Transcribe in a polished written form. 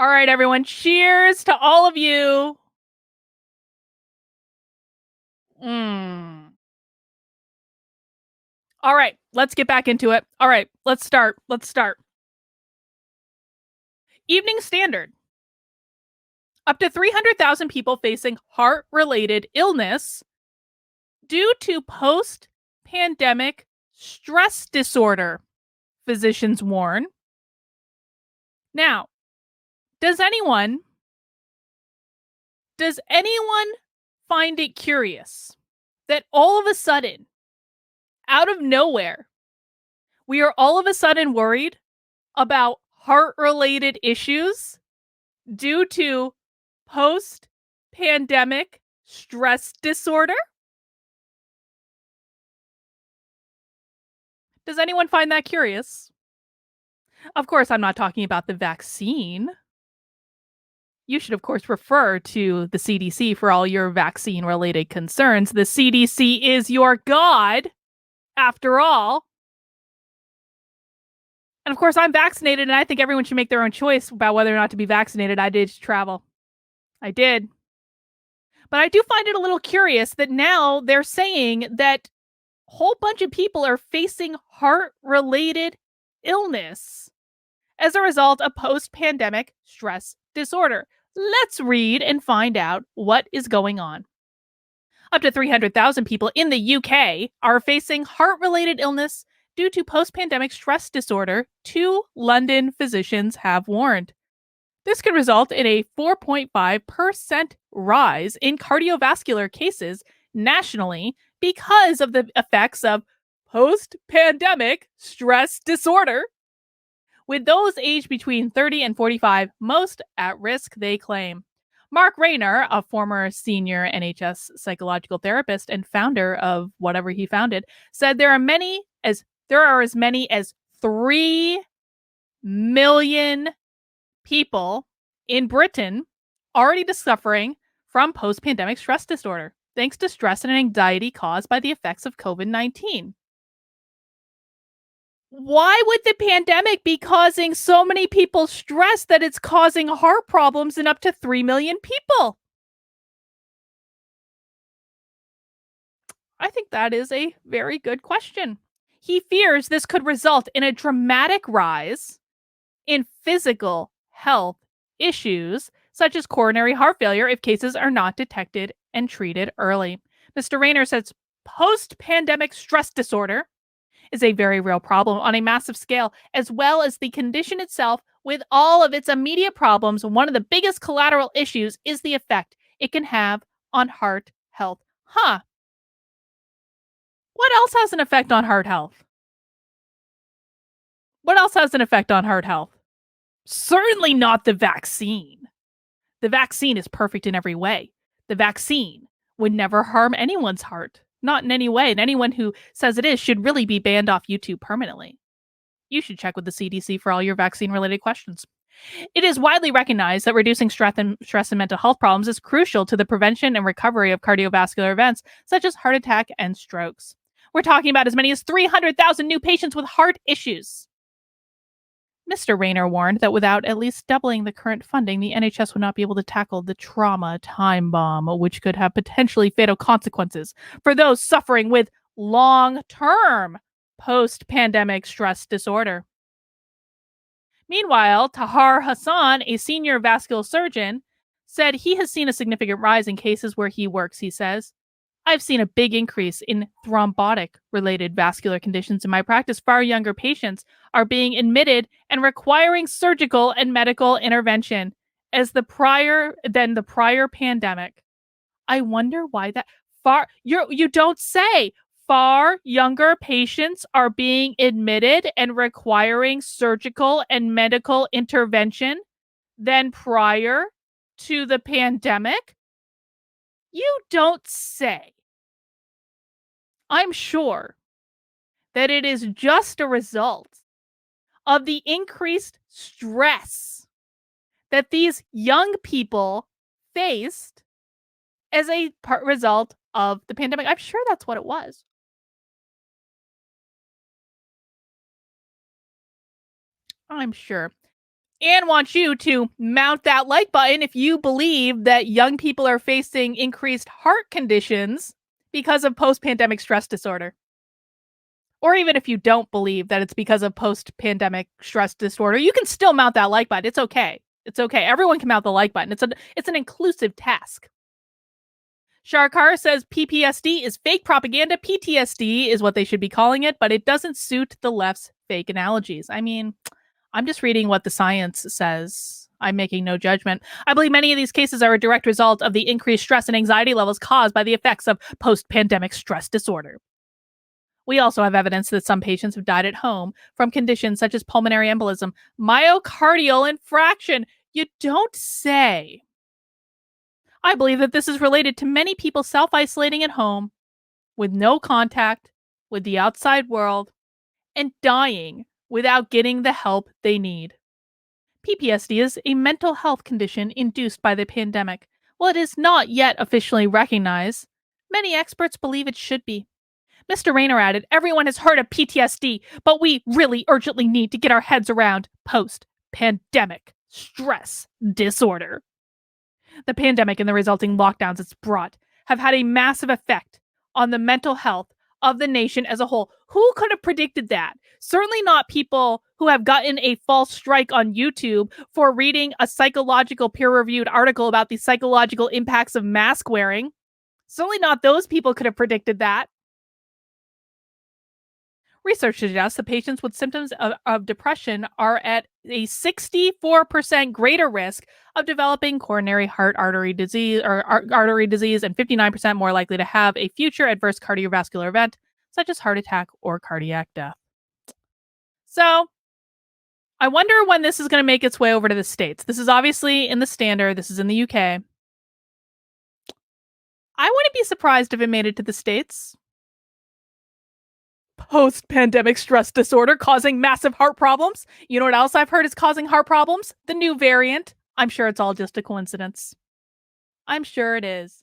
All right, everyone. Cheers to all of you. Mm. All right, let's get back into it. All right, let's start. Evening Standard. Up to 300,000 people facing heart related illness due to post pandemic stress disorder, physicians warn. Now, does anyone does anyone find it curious that all of a sudden, out of nowhere, we are all of a sudden worried about heart related issues due to post pandemic stress disorder? Does anyone find that curious? Of course, I'm not talking about the vaccine. You should, of course, refer to the CDC for all your vaccine related concerns. The CDC is your God, after all. And of course, I'm vaccinated, and I think everyone should make their own choice about whether or not to be vaccinated. I did travel. I did. But I do find it a little curious that now they're saying that a whole bunch of people are facing heart related illness as a result of post pandemic stress disorder. Let's read and find out what is going on. Up to 300,000 people in the UK are facing heart related illness due to post pandemic stress disorder, two London physicians have warned. This could result in a 4.5% rise in cardiovascular cases nationally because of the effects of post pandemic stress disorder, with those aged between 30 and 45 most at risk, they claim. Mark Rayner, a former senior NHS psychological therapist and founder of whatever he founded, said there are as many as 3 million people in Britain already suffering from post pandemic stress disorder, thanks to stress and anxiety caused by the effects of COVID-19. Why would the pandemic be causing so many people stress that it's causing heart problems in up to 3 million people? I think that is a very good question. He fears this could result in a dramatic rise in physical health issues, such as coronary heart failure, if cases are not detected and treated early. Mr. Rayner says post pandemic stress disorder is a very real problem on a massive scale, as well as the condition itself with all of its immediate problems. One of the biggest collateral issues is the effect it can have on heart health. Huh. What else has an effect on heart health? What else has an effect on heart health? Certainly not the vaccine. The vaccine is perfect in every way. The vaccine would never harm anyone's heart, not in any way. And anyone who says it is should really be banned off YouTube permanently. You should check with the CDC for all your vaccine related questions. It is widely recognized that reducing stress and mental health problems is crucial to the prevention and recovery of cardiovascular events such as heart attack and strokes. We're talking about as many as 300,000 new patients with heart issues. Mr. Rayner warned that without at least doubling the current funding, the NHS would not be able to tackle the trauma time bomb, which could have potentially fatal consequences for those suffering with long term post pandemic stress disorder. Meanwhile, Tahar Hassan, a senior vascular surgeon, said he has seen a significant rise in cases where he works. He says, I've seen a big increase in thrombotic related vascular conditions in my practice. Far younger patients are being admitted and requiring surgical and medical intervention as the prior pandemic. I wonder why that you don't say. Far younger patients are being admitted and requiring surgical and medical intervention than prior to the pandemic. You don't say. I'm sure that it is just a result of the increased stress that these young people faced as a result of the pandemic. I'm sure that's what it was. I'm sure. and wants you to mount that like button if you believe that young people are facing increased heart conditions because of post-pandemic stress disorder. Or even if you don't believe that it's because of post-pandemic stress disorder, you can still mount that like button. It's okay. It's okay. Everyone can mount the like button. It's an inclusive task. Sharkar says PPSD is fake propaganda. PTSD is what they should be calling it, but it doesn't suit the left's fake analogies. I mean, I'm just reading what the science says. I'm making no judgment. I believe many of these cases are a direct result of the increased stress and anxiety levels caused by the effects of post-pandemic stress disorder. We also have evidence that some patients have died at home from conditions such as pulmonary embolism, myocardial infarction. You don't say. I believe that this is related to many people self-isolating at home with no contact with the outside world and dying without getting the help they need. PPSD is a mental health condition induced by the pandemic. While it is not yet officially recognized, many experts believe it should be. Mr. Rayner added, everyone has heard of PTSD, but we really urgently need to get our heads around post-pandemic stress disorder. The pandemic and the resulting lockdowns it's brought have had a massive effect on the mental health of the nation as a whole. Who could have predicted that? Certainly not people who have gotten a false strike on YouTube for reading a psychological peer-reviewed article about the psychological impacts of mask wearing. Certainly not those people could have predicted that. Research suggests that patients with symptoms of depression are at a 64% greater risk of developing coronary heart artery disease and 59% more likely to have a future adverse cardiovascular event, such as heart attack or cardiac death. So, I wonder when this is going to make its way over to the States. This is obviously in the Standard. This is in the UK. I wouldn't be surprised if it made it to the States. Post-pandemic stress disorder causing massive heart problems. You know what else I've heard is causing heart problems? The new variant. I'm sure it's all just a coincidence. I'm sure it is.